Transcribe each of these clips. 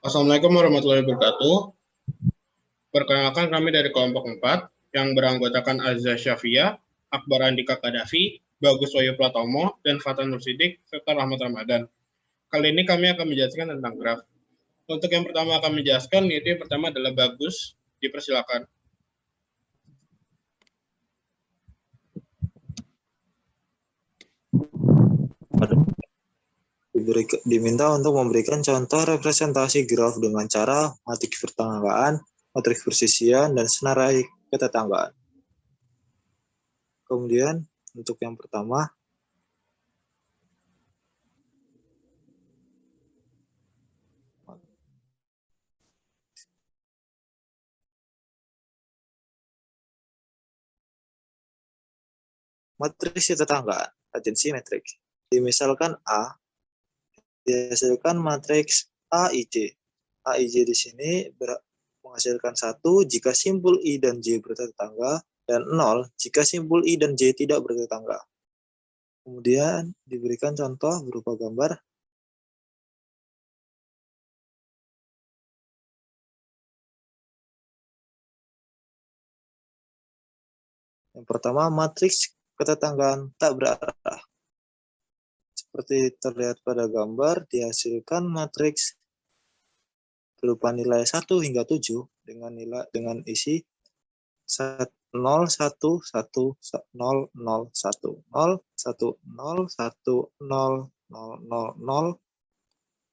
Assalamualaikum warahmatullahi wabarakatuh. Perkenalkan kami dari kelompok 4 yang beranggotakan Azza Syafia, Akbar Andika Kadafi, Bagus Wahyu Pratomo, dan Fatan Nursidik, serta Rahmat Ramadan. Kali ini kami akan menjelaskan tentang graf. Untuk yang pertama akan menjelaskan, yaitu yang pertama adalah Bagus. Dipersilakan. Diminta untuk memberikan contoh representasi graf dengan cara matriks pertanggaan, matriks persisian, dan senarai ketetanggaan. Kemudian untuk yang pertama, matriks ketetanggaan, agensi matriks. Dimisalkan A dihasilkan matriks AIJ. AIJ di sini menghasilkan 1 jika simpul I dan J bertetangga, dan 0 jika simpul I dan J tidak bertetangga. Kemudian diberikan contoh berupa gambar. Yang pertama, matriks ketetanggaan tak berarah. Seperti terlihat pada gambar, dihasilkan matriks berupa nilai 1 hingga 7 dengan isi 0, 1, 1, 0, 0, 1, 0, 0, 1, 0, 1, 0, 0, 0, 0,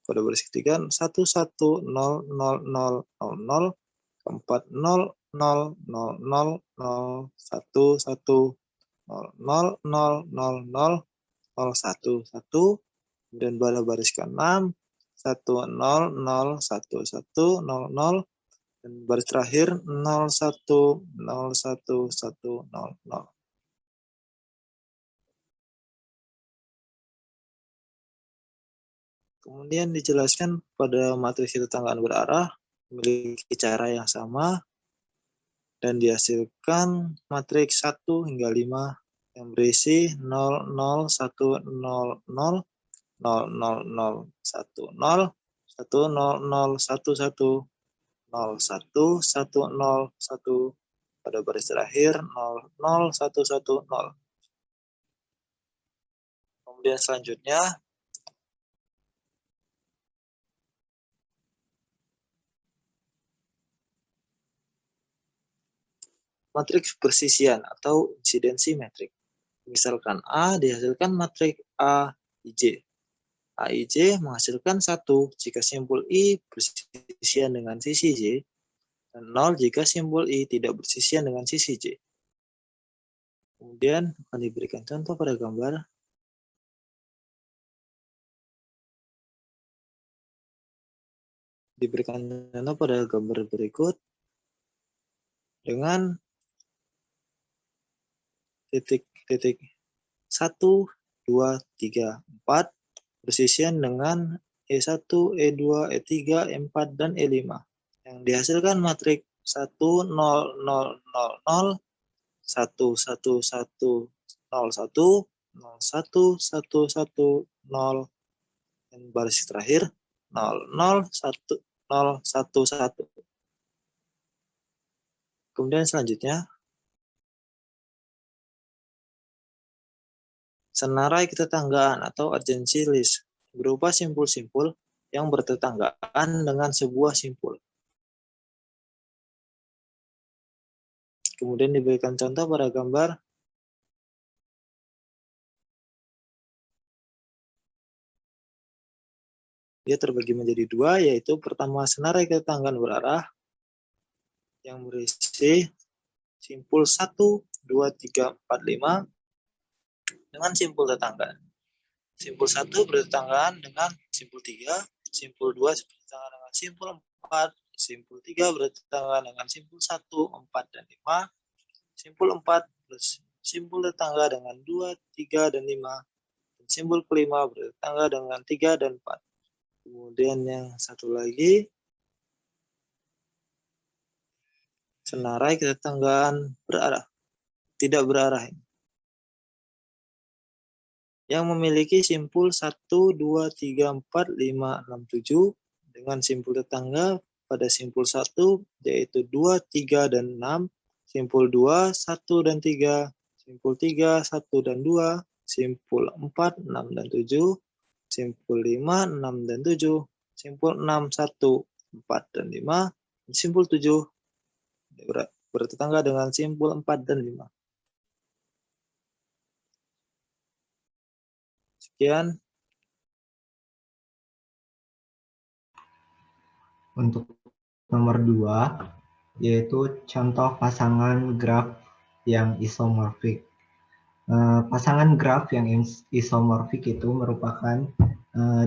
pada baris ketiga 1, 1, 0, 0, 0, 0, 0, keempat 0, 0, 0, 0, 0, 1, 1, 0, 0, 0, 0, 0, 0, 1, 1, dan pada baris ke-6 1, 0, 0, 1, 1, 0, 0, dan baris terakhir 0, 1, 0, 1, 1, 0, 0. Kemudian dijelaskan pada matriks ketetanggaan berarah memiliki cara yang sama dan dihasilkan matriks 1 hingga 5 yang berisi 0, 0, 1, 0, 0, 0, 0, 0, 1, 0, 1, 0, 0, 1, 1, 0, 1, 1, 0, 1, pada baris terakhir 0, 0, 1, 1, 0. Kemudian selanjutnya matriks persisian atau insidensi metrik. Misalkan A dihasilkan matriks AIJ. AIJ menghasilkan 1 jika simpul I bersisian dengan sisi J, dan 0 jika simpul I tidak bersisian dengan sisi J. Kemudian akan diberikan contoh pada gambar. Diberikan contoh pada gambar berikut dengan titik-titik 1, 2, 3, 4 bersisian dengan E1, E2, E3, E4, dan E5 yang dihasilkan matriks 1, 0, 0, 0, 0, 1, 1, 1, 0, 1, 0, 1, 1, 1, 0, dan baris terakhir 0, 0, 1, 0, 1, 1. Kemudian selanjutnya senarai ketetanggaan atau adjacency list berupa simpul-simpul yang bertetanggaan dengan sebuah simpul. Kemudian diberikan contoh pada gambar. Dia terbagi menjadi 2, yaitu pertama senarai ketetanggaan berarah yang berisi simpul 1, 2, 3, 4, 5 dengan simpul tetangga. Simpul 1 bertetanggaan dengan simpul 3, simpul 2 bertetanggaan dengan simpul 4, simpul 3 bertetanggaan dengan simpul 1, 4, dan 5, simpul 4 plus simpul tetangga dengan 2, 3, dan 5, dan simpul kelima bertetangga dengan 3 dan 4. Kemudian yang satu lagi, senarai ketetanggaan berarah, tidak berarah, yang memiliki simpul 1, 2, 3, 4, 5, 6, 7 dengan simpul tetangga pada simpul 1 yaitu 2, 3, dan 6, simpul 2, 1, dan 3, simpul 3, 1, dan 2, simpul 4, 6, dan 7, simpul 5, 6, dan 7, simpul 6, 1, 4, dan 5, simpul 7 bertetangga dengan simpul 4 dan 5. Sekian. Untuk nomor 2, yaitu contoh pasangan graf yang isomorfik. Pasangan graf yang isomorfik itu merupakan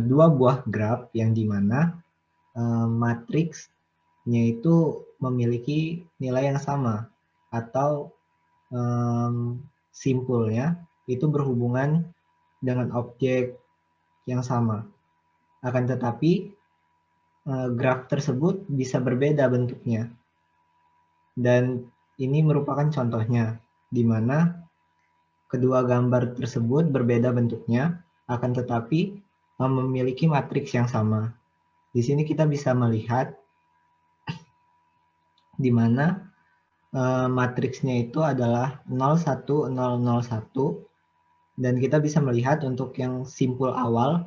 dua buah graf yang dimana matriksnya itu memiliki nilai yang sama atau simpulnya itu berhubungan dengan objek yang sama. Akan tetapi graf tersebut bisa berbeda bentuknya. Dan ini merupakan contohnya, di mana kedua gambar tersebut berbeda bentuknya, akan tetapi memiliki matriks yang sama. Di sini kita bisa melihat di mana matriksnya itu adalah 0, 1, 0, 0, 1. Dan kita bisa melihat untuk yang simpul awal,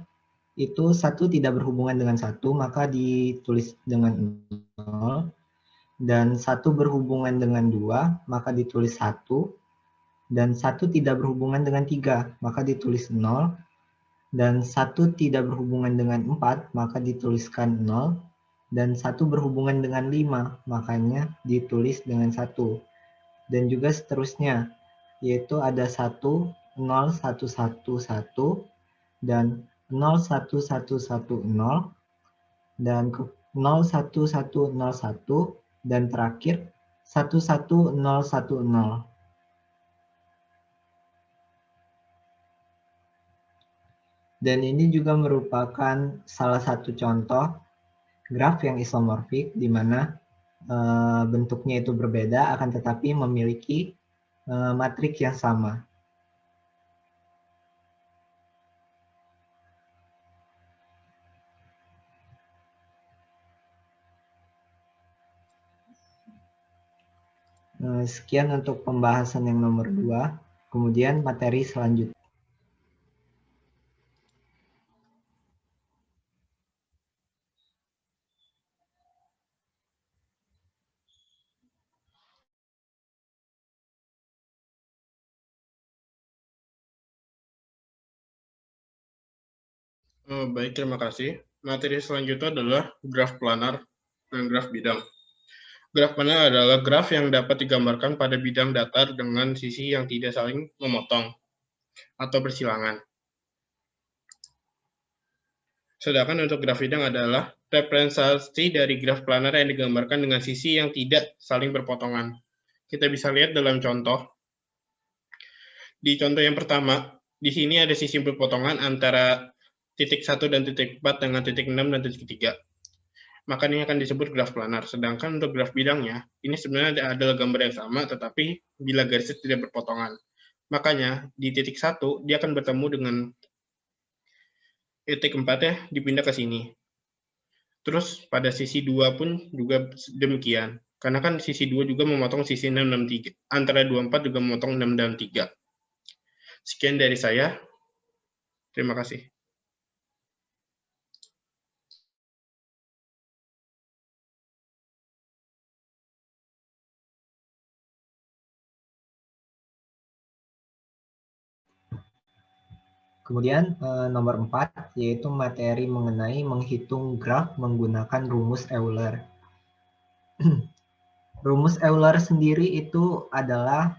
itu 1 tidak berhubungan dengan 1, maka ditulis dengan 0. Dan 1 berhubungan dengan 2, maka ditulis 1. Dan 1 tidak berhubungan dengan 3, maka ditulis 0. Dan 1 tidak berhubungan dengan 4, maka dituliskan 0. Dan 1 berhubungan dengan 5, makanya ditulis dengan 1. Dan juga seterusnya, yaitu ada 1, 0, 1, 1, 1, dan 0, 1, 1, 1, 0, dan 0, 1, 1, 0, 1, dan terakhir 1, 1, 0, 1, 0. Dan ini juga merupakan salah satu contoh graf yang isomorfik di mana bentuknya itu berbeda akan tetapi memiliki matriks yang sama. Sekian untuk pembahasan yang nomor 2. Kemudian materi selanjutnya. Baik, terima kasih. Materi selanjutnya adalah graf planar dan graf bidang. Graf planar adalah graf yang dapat digambarkan pada bidang datar dengan sisi yang tidak saling memotong atau bersilangan. Sedangkan untuk graf bidang adalah representasi dari graf planar yang digambarkan dengan sisi yang tidak saling berpotongan. Kita bisa lihat dalam contoh. Di contoh yang pertama, di sini ada sisi berpotongan antara titik 1 dan titik 4 dengan titik 6 dan titik 3. Maka ini akan disebut graf planar. Sedangkan untuk graf bidangnya, ini sebenarnya adalah gambar yang sama, tetapi bila garisnya tidak berpotongan. Makanya di titik 1, dia akan bertemu dengan titik 4-nya dipindah ke sini. Terus pada sisi 2 pun juga demikian. Karena kan sisi 2 juga memotong sisi 6 dan 3. Antara 24 juga memotong 6 dan 3. Sekian dari saya. Terima kasih. Kemudian nomor 4, yaitu materi mengenai menghitung graf menggunakan rumus Euler. Rumus Euler sendiri itu adalah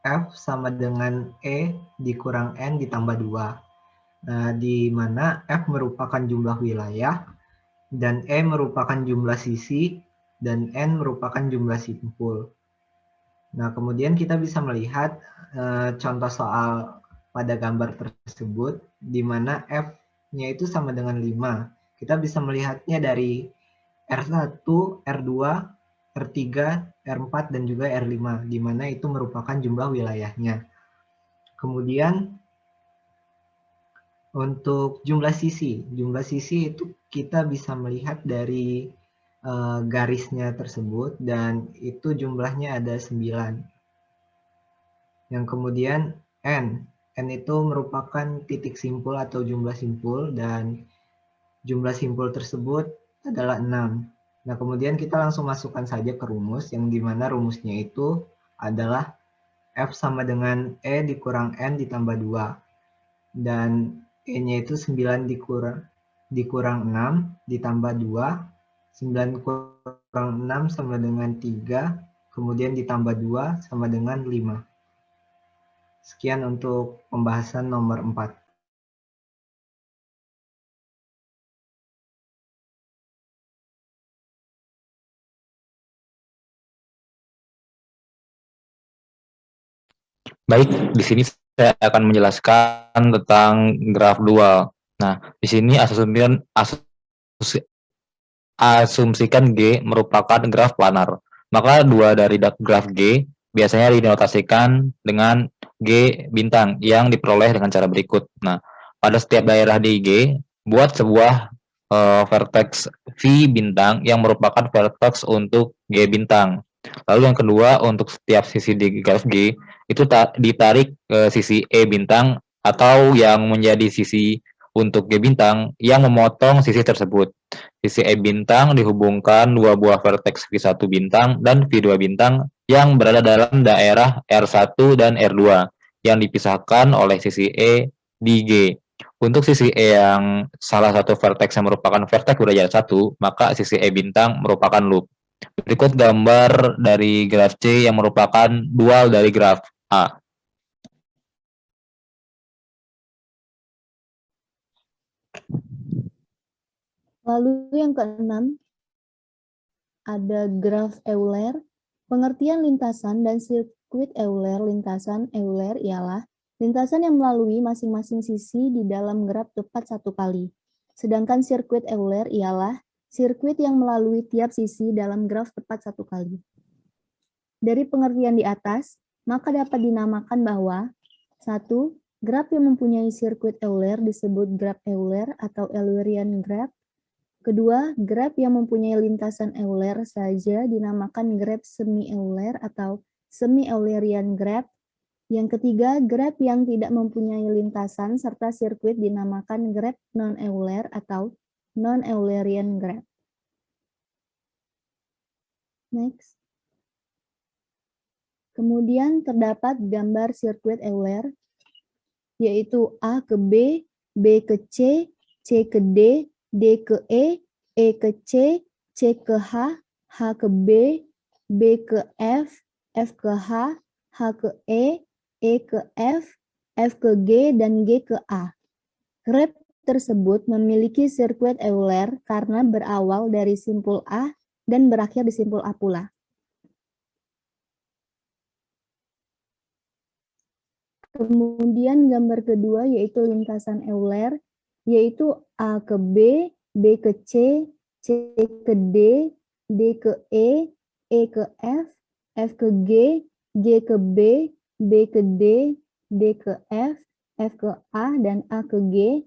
F sama dengan E dikurang N ditambah 2. Nah, di mana F merupakan jumlah wilayah, dan E merupakan jumlah sisi, dan N merupakan jumlah simpul. Nah, kemudian kita bisa melihat contoh soal pada gambar tersebut, di mana F-nya itu sama dengan 5. Kita bisa melihatnya dari R1, R2, R3, R4, dan juga R5, di mana itu merupakan jumlah wilayahnya. Kemudian, Untuk jumlah sisi itu kita bisa melihat dari garisnya tersebut dan itu jumlahnya ada 9. Yang kemudian N itu merupakan titik simpul atau jumlah simpul dan jumlah simpul tersebut adalah 6. Nah, kemudian kita langsung masukkan saja ke rumus yang dimana rumusnya itu adalah F sama dengan E dikurang N ditambah 2. Dan E-nya itu 9 dikurang 6 ditambah 2. 9 kurang 6 sama dengan 3, kemudian ditambah 2 sama dengan 5. Sekian untuk pembahasan nomor 4. Baik, di sini saya akan menjelaskan tentang graf dual. Nah, di sini asumsikan G merupakan graf planar. Maka dua dari graf G biasanya dinotasikan dengan G bintang yang diperoleh dengan cara berikut. Nah, pada setiap daerah di G, buat sebuah vertex V bintang yang merupakan vertex untuk G bintang. Lalu yang kedua, untuk setiap sisi di graf G, itu ditarik ke sisi E bintang atau yang menjadi sisi untuk G bintang yang memotong sisi tersebut. Sisi E bintang dihubungkan dua buah vertex V1 bintang dan V2 bintang yang berada dalam daerah R1 dan R2 yang dipisahkan oleh sisi E di G. Untuk sisi E yang salah satu vertex yang merupakan vertex berjarak 1, maka sisi E bintang merupakan loop. Berikut gambar dari graf C yang merupakan dual dari graf A. Lalu yang keenam, ada graf Euler. Pengertian lintasan dan sirkuit Euler. Lintasan Euler ialah lintasan yang melalui masing-masing sisi di dalam graf tepat satu kali. Sedangkan sirkuit Euler ialah sirkuit yang melalui tiap sisi dalam graf tepat satu kali. Dari pengertian di atas, maka dapat dinamakan bahwa 1. Graf yang mempunyai sirkuit Euler disebut graf Euler atau Eulerian graph. Kedua, graf yang mempunyai lintasan Euler saja dinamakan graf semi-Euler atau semi-Eulerian graph. Yang ketiga, graf yang tidak mempunyai lintasan serta sirkuit dinamakan graf non-Euler atau non-Eulerian graph. Next. Kemudian terdapat gambar sirkuit Euler, yaitu A ke B, B ke C, C ke D, D ke E ke C, C ke H, H ke B, B ke F, F ke H, H ke E ke F ke G, dan G ke A. Graf tersebut memiliki sirkuit Euler karena berawal dari simpul A dan berakhir di simpul A pula. Kemudian gambar kedua yaitu lintasan Euler, yaitu A ke B, B ke C, C ke D, D ke E ke F ke G, G ke B, B ke D, D ke F ke A, dan A ke G,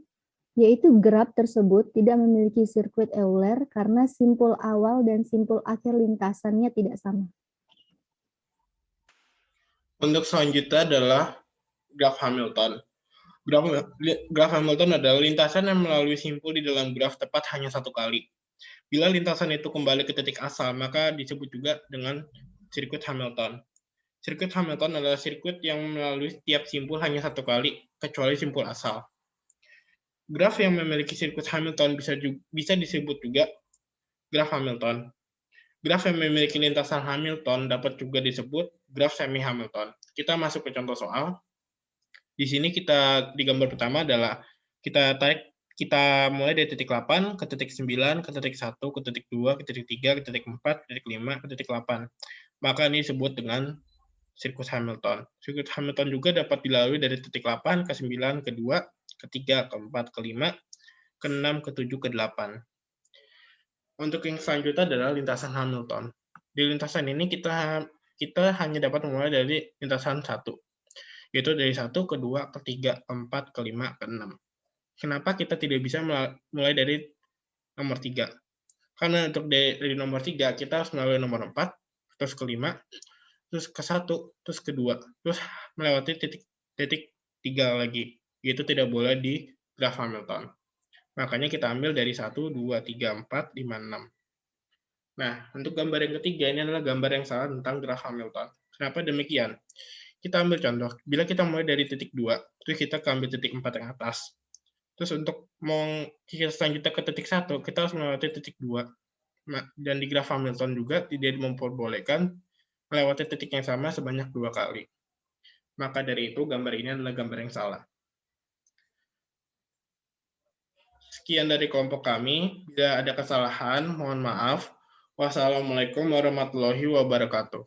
yaitu graf tersebut tidak memiliki sirkuit Euler karena simpul awal dan simpul akhir lintasannya tidak sama. Untuk selanjutnya adalah graf Hamilton. Graf Hamilton adalah lintasan yang melalui simpul di dalam graf tepat hanya satu kali. Bila lintasan itu kembali ke titik asal, maka disebut juga dengan sirkuit Hamilton. Sirkuit Hamilton adalah sirkuit yang melalui tiap simpul hanya satu kali, kecuali simpul asal. Graf yang memiliki sirkuit Hamilton bisa disebut juga graf Hamilton. Graf yang memiliki lintasan Hamilton dapat juga disebut graf semi-Hamilton. Kita masuk ke contoh soal. Di sini di gambar pertama adalah kita mulai dari titik 8 ke titik 9, ke titik 1, ke titik 2, ke titik 3, ke titik 4, ke titik 5, ke titik 8. Maka ini disebut dengan sirkuit Hamilton. Sirkuit Hamilton juga dapat dilalui dari titik 8 ke 9, ke 2, ke 3, ke 4, ke 5, ke 6, ke 7, ke 8. Untuk yang selanjutnya adalah lintasan Hamilton. Di lintasan ini kita hanya dapat memulai dari lintasan 1. Yaitu dari 1 ke 2, ke 3, ke 4, ke 5, ke 6. Kenapa kita tidak bisa mulai dari nomor 3? Karena untuk dari nomor 3, kita harus melalui nomor 4, terus ke 5, terus ke 1, terus ke 2, terus melewati titik 3 lagi. Itu tidak boleh di graf Hamilton. Makanya kita ambil dari 1, 2, 3, 4, 5, 6. Nah, untuk gambar yang ketiga, ini adalah gambar yang salah tentang graf Hamilton. Kenapa demikian? Kita ambil contoh, bila kita mulai dari titik 2, terus kita ambil titik 4 yang atas. Terus untuk mau kita selanjutnya ke titik 1, kita harus melewati titik 2. Nah, dan di graf Hamilton juga tidak memperbolehkan melewati titik yang sama sebanyak 2 kali. Maka dari itu, gambar ini adalah gambar yang salah. Sekian dari kelompok kami. Bila ada kesalahan, mohon maaf. Wassalamualaikum warahmatullahi wabarakatuh.